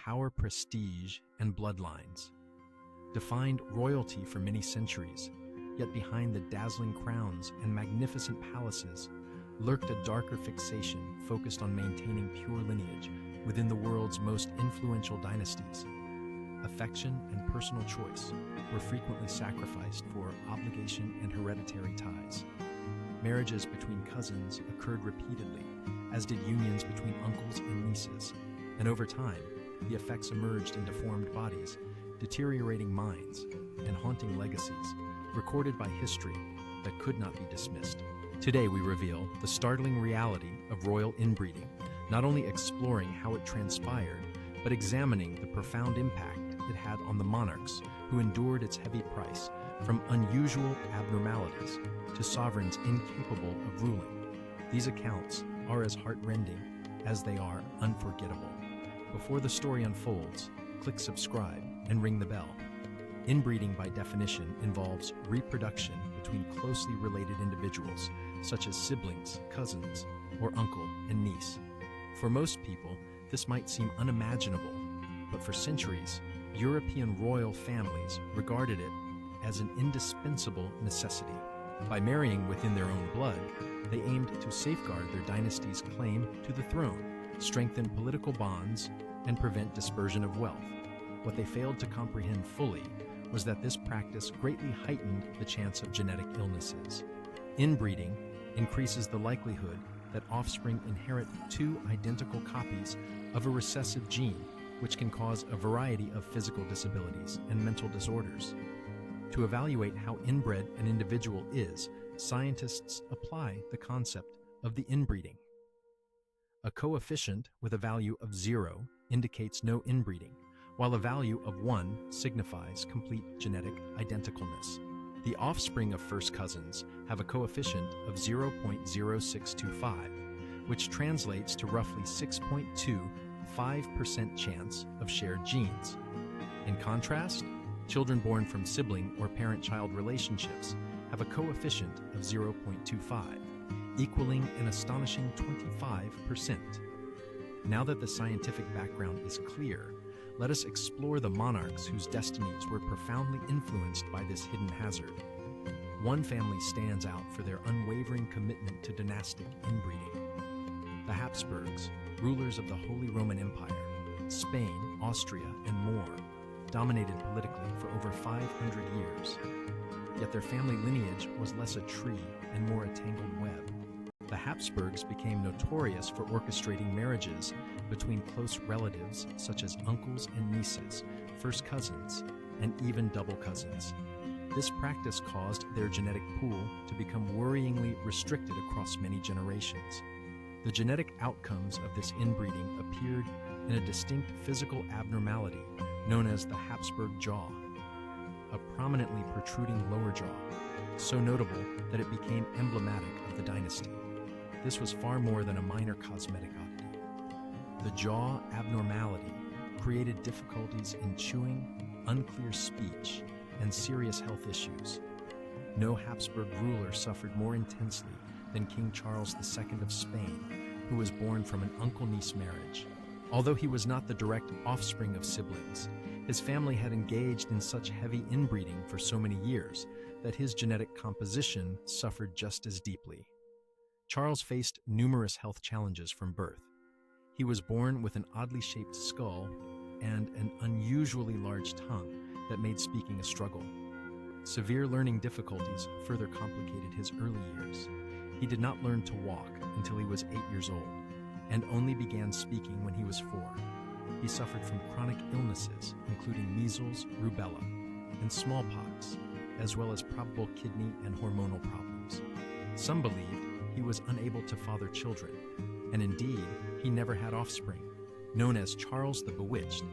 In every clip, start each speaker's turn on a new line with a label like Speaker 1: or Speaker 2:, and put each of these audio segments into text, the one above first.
Speaker 1: power, prestige, and bloodlines. Defined royalty for many centuries, yet behind the dazzling crowns and magnificent palaces lurked a darker fixation focused on maintaining pure lineage within the world's most influential dynasties. Affection and personal choice were frequently sacrificed for obligation and hereditary ties. Marriages between cousins occurred repeatedly, as did unions between uncles and nieces, and over time, the effects emerged in deformed bodies, deteriorating minds, and haunting legacies, recorded by history that could not be dismissed. Today we reveal the startling reality of royal inbreeding, not only exploring how it transpired, but examining the profound impact it had on the monarchs who endured its heavy price, from unusual abnormalities to sovereigns incapable of ruling. These accounts are as heartrending as they are unforgettable. Before the story unfolds, click subscribe and ring the bell. Inbreeding, by definition, involves reproduction between closely related individuals, such as siblings, cousins, or uncle and niece. For most people, this might seem unimaginable, but for centuries, European royal families regarded it as an indispensable necessity. By marrying within their own blood, they aimed to safeguard their dynasty's claim to the throne, strengthen political bonds, and prevent dispersion of wealth. What they failed to comprehend fully was that this practice greatly heightened the chance of genetic illnesses. Inbreeding increases the likelihood that offspring inherit two identical copies of a recessive gene, which can cause a variety of physical disabilities and mental disorders. To evaluate how inbred an individual is, scientists apply the concept of the inbreeding. A coefficient with a value of 0 indicates no inbreeding, while a value of 1 signifies complete genetic identicalness. The offspring of first cousins have a coefficient of 0.0625, which translates to roughly 6.25% chance of shared genes. In contrast, children born from sibling or parent-child relationships have a coefficient of 0.25, equaling an astonishing 25%. Now that the scientific background is clear, let us explore the monarchs whose destinies were profoundly influenced by this hidden hazard. One family stands out for their unwavering commitment to dynastic inbreeding. The Habsburgs, rulers of the Holy Roman Empire, Spain, Austria, and more, dominated politically for over 500 years. Yet their family lineage was less a tree and more a tangled web. The Habsburgs became notorious for orchestrating marriages between close relatives such as uncles and nieces, first cousins, and even double cousins. This practice caused their genetic pool to become worryingly restricted across many generations. The genetic outcomes of this inbreeding appeared in a distinct physical abnormality known as the Habsburg jaw, a prominently protruding lower jaw, so notable that it became emblematic of the dynasty. This was far more than a minor cosmetic oddity. The jaw abnormality created difficulties in chewing, unclear speech, and serious health issues. No Habsburg ruler suffered more intensely than King Charles II of Spain, who was born from an uncle-niece marriage. Although he was not the direct offspring of siblings, his family had engaged in such heavy inbreeding for so many years that his genetic composition suffered just as deeply. Charles faced numerous health challenges from birth. He was born with an oddly shaped skull and an unusually large tongue that made speaking a struggle. Severe learning difficulties further complicated his early years. He did not learn to walk until he was 8 years old, and only began speaking when he was 4. He suffered from chronic illnesses, including measles, rubella, and smallpox, as well as probable kidney and hormonal problems. Some believed he was unable to father children, and indeed, he never had offspring. Known as Charles the Bewitched,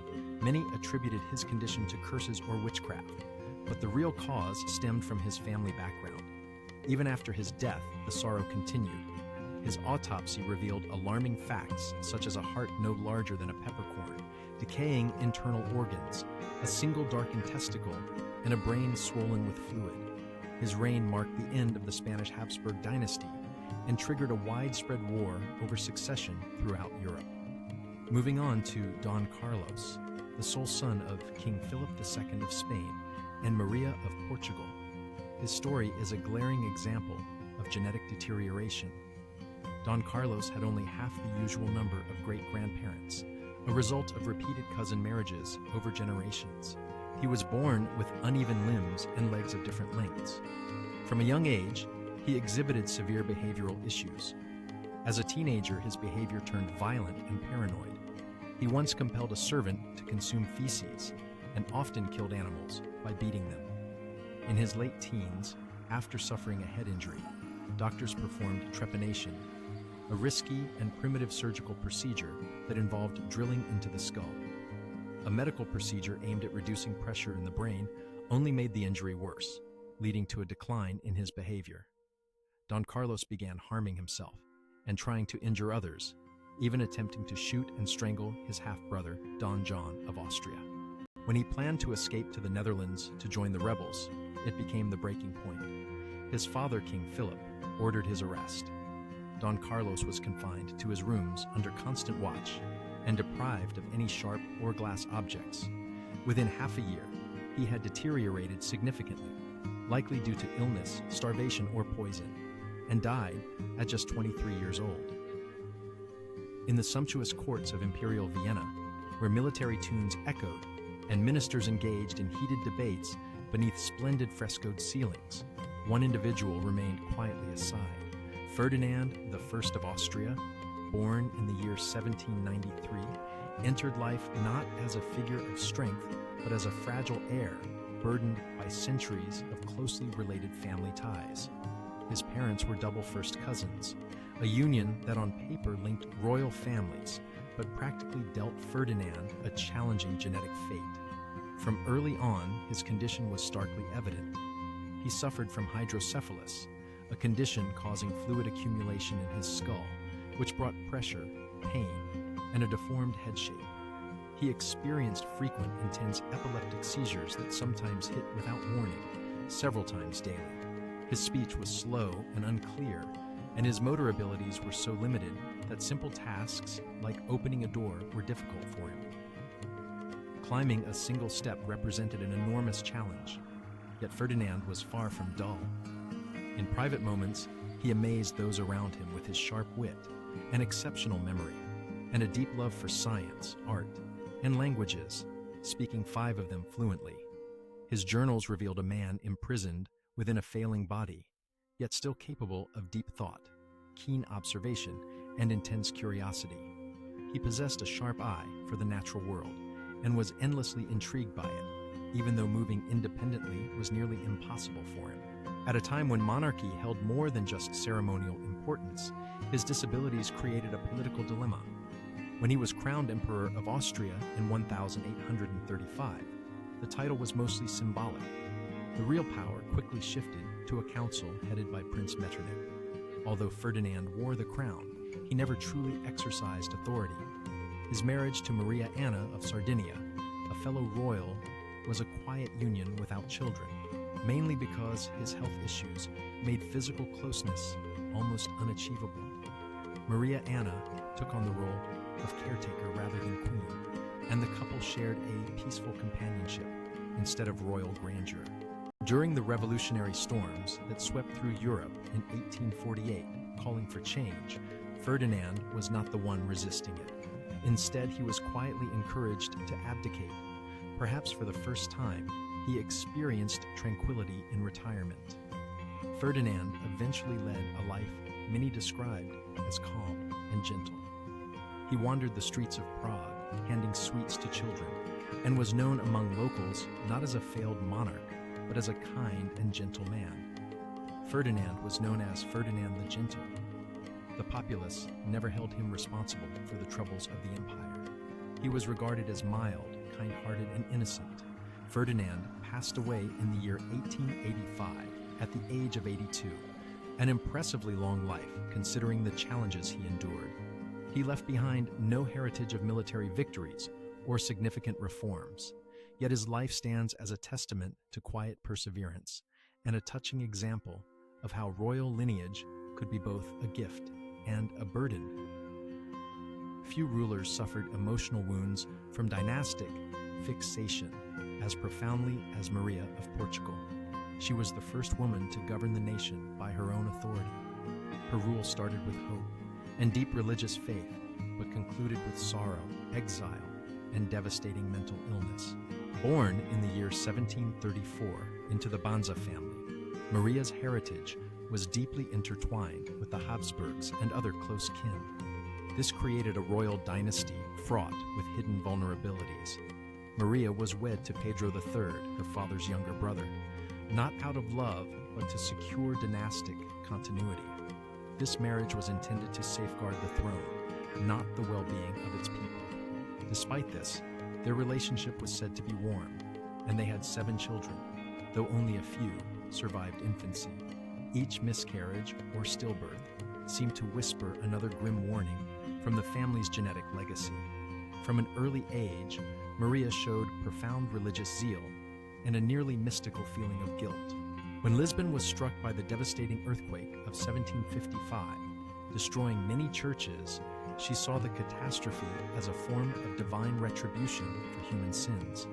Speaker 1: many attributed his condition to curses or witchcraft, but the real cause stemmed from his family background. Even after his death, the sorrow continued. His autopsy revealed alarming facts, such as a heart no larger than a peppercorn, decaying internal organs, a single darkened testicle, and a brain swollen with fluid. His reign marked the end of the Spanish Habsburg dynasty and triggered a widespread war over succession throughout Europe. Moving on to Don Carlos, the sole son of King Philip II of Spain and Maria of Portugal. His story is a glaring example of genetic deterioration. Don Carlos had only half the usual number of great-grandparents, a result of repeated cousin marriages over generations. He was born with uneven limbs and legs of different lengths. From a young age, he exhibited severe behavioral issues. As a teenager, his behavior turned violent and paranoid. He once compelled a servant to consume feces and often killed animals by beating them. In his late teens, after suffering a head injury, doctors performed trepanation, a risky and primitive surgical procedure that involved drilling into the skull. A medical procedure aimed at reducing pressure in the brain only made the injury worse, leading to a decline in his behavior. Don Carlos began harming himself and trying to injure others, even attempting to shoot and strangle his half-brother, Don John of Austria. When he planned to escape to the Netherlands to join the rebels, it became the breaking point. His father, King Philip, ordered his arrest. Don Carlos was confined to his rooms under constant watch and deprived of any sharp or glass objects. Within half a year, he had deteriorated significantly, likely due to illness, starvation, or poison, and died at just 23 years old. In the sumptuous courts of Imperial Vienna, where military tunes echoed and ministers engaged in heated debates beneath splendid frescoed ceilings, one individual remained quietly aside. Ferdinand I of Austria, born in the year 1793, entered life not as a figure of strength, but as a fragile heir, burdened by centuries of closely related family ties. His parents were double first cousins, a union that on paper linked royal families, but practically dealt Ferdinand a challenging genetic fate. From early on, his condition was starkly evident. He suffered from hydrocephalus, a condition causing fluid accumulation in his skull, which brought pressure, pain, and a deformed head shape. He experienced frequent, intense epileptic seizures that sometimes hit without warning, several times daily. His speech was slow and unclear, and his motor abilities were so limited that simple tasks like opening a door were difficult for him. Climbing a single step represented an enormous challenge, yet Ferdinand was far from dull. In private moments, he amazed those around him with his sharp wit, an exceptional memory, and a deep love for science, art, and languages, speaking 5 of them fluently. His journals revealed a man imprisoned within a failing body, yet still capable of deep thought, keen observation, and intense curiosity. He possessed a sharp eye for the natural world and was endlessly intrigued by it, even though moving independently was nearly impossible for him. At a time when monarchy held more than just ceremonial importance, his disabilities created a political dilemma. When he was crowned Emperor of Austria in 1835, the title was mostly symbolic. The real power quickly shifted to a council headed by Prince Metternich. Although Ferdinand wore the crown, he never truly exercised authority. His marriage to Maria Anna of Sardinia, a fellow royal, was a quiet union without children, mainly because his health issues made physical closeness almost unachievable. Maria Anna took on the role of caretaker rather than queen, and the couple shared a peaceful companionship instead of royal grandeur. During the revolutionary storms that swept through Europe in 1848, calling for change, Ferdinand was not the one resisting it. Instead, he was quietly encouraged to abdicate. Perhaps for the first time, he experienced tranquility in retirement. Ferdinand eventually led a life many described as calm and gentle. He wandered the streets of Prague, handing sweets to children, and was known among locals not as a failed monarch, but as a kind and gentle man. Ferdinand was known as Ferdinand the Gentle. The populace never held him responsible for the troubles of the empire. He was regarded as mild, kind-hearted, and innocent. Ferdinand passed away in the year 1885 at the age of 82, an impressively long life considering the challenges he endured. He left behind no heritage of military victories or significant reforms, yet his life stands as a testament to quiet perseverance and a touching example of how royal lineage could be both a gift and a burden. Few rulers suffered emotional wounds from dynastic fixation as profoundly as Maria of Portugal. She was the first woman to govern the nation by her own authority. Her rule started with hope and deep religious faith, but concluded with sorrow, exile, and devastating mental illness. Born in the year 1734 into the Banza family, Maria's heritage was deeply intertwined with the Habsburgs and other close kin. This created a royal dynasty fraught with hidden vulnerabilities. Maria was wed to Pedro III, her father's younger brother, not out of love, but to secure dynastic continuity. This marriage was intended to safeguard the throne, not the well-being of its people. Despite this, their relationship was said to be warm, and they had 7 children, though only a few survived infancy. Each miscarriage or stillbirth seemed to whisper another grim warning from the family's genetic legacy. From an early age, Maria showed profound religious zeal and a nearly mystical feeling of guilt. When Lisbon was struck by the devastating earthquake of 1755, destroying many churches, she saw the catastrophe as a form of divine retribution for human sins.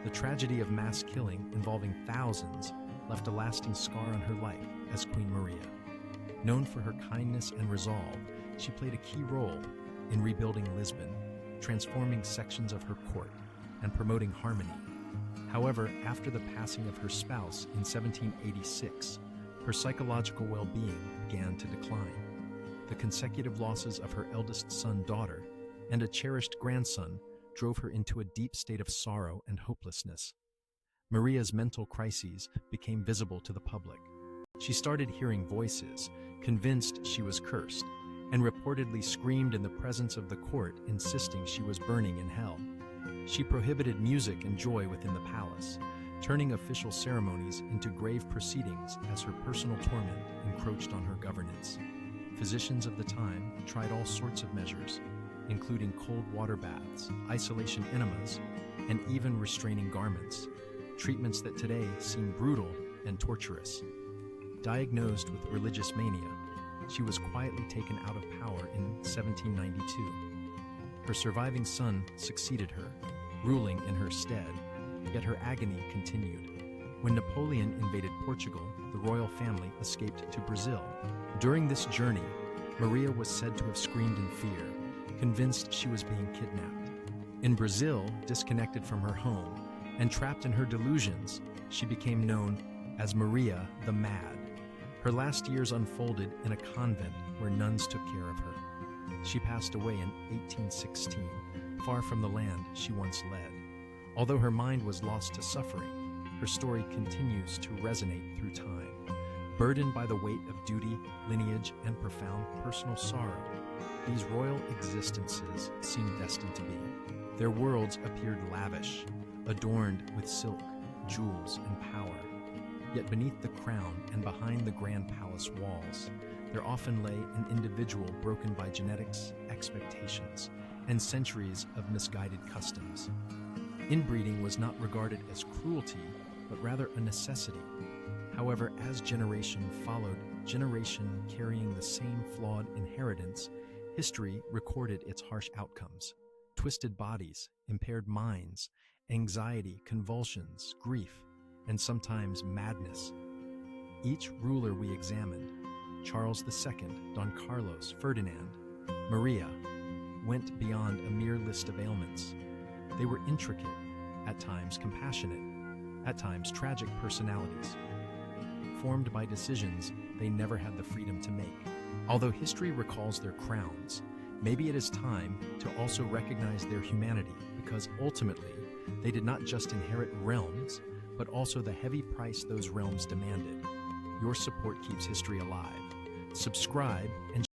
Speaker 1: The tragedy of mass killing involving thousands left a lasting scar on her life as Queen Maria. Known for her kindness and resolve, she played a key role in rebuilding Lisbon, transforming sections of her court, and promoting harmony. However, after the passing of her spouse in 1786, her psychological well-being began to decline. The consecutive losses of her eldest son-daughter and a cherished grandson drove her into a deep state of sorrow and hopelessness. Maria's mental crises became visible to the public. She started hearing voices, convinced she was cursed, and reportedly screamed in the presence of the court, insisting she was burning in hell. She prohibited music and joy within the palace, turning official ceremonies into grave proceedings as her personal torment encroached on her governance. Physicians of the time tried all sorts of measures, including cold water baths, isolation enemas, and even restraining garments, treatments that today seem brutal and torturous. Diagnosed with religious mania, she was quietly taken out of power in 1792. Her surviving son succeeded her, ruling in her stead, yet her agony continued. When Napoleon invaded Portugal, the royal family escaped to Brazil. During this journey, Maria was said to have screamed in fear, convinced she was being kidnapped. In Brazil, disconnected from her home and trapped in her delusions, she became known as Maria the Mad. Her last years unfolded in a convent where nuns took care of her. She passed away in 1816, far from the land she once led. Although her mind was lost to suffering, her story continues to resonate through time. Burdened by the weight of duty, lineage, and profound personal sorrow, these royal existences seemed destined to be. Their worlds appeared lavish, adorned with silk, jewels, and power. Yet beneath the crown and behind the grand palace walls, there often lay an individual broken by genetics, expectations, and centuries of misguided customs. Inbreeding was not regarded as cruelty, but rather a necessity. However, as generation followed generation carrying the same flawed inheritance, history recorded its harsh outcomes. Twisted bodies, impaired minds, anxiety, convulsions, grief, and sometimes madness. Each ruler we examined, Charles II, Don Carlos, Ferdinand, Maria, went beyond a mere list of ailments. They were intricate, at times compassionate, at times tragic personalities, formed by decisions they never had the freedom to make. Although history recalls their crowns, maybe it is time to also recognize their humanity, because ultimately, they did not just inherit realms, but also the heavy price those realms demanded. Your support keeps history alive. Subscribe and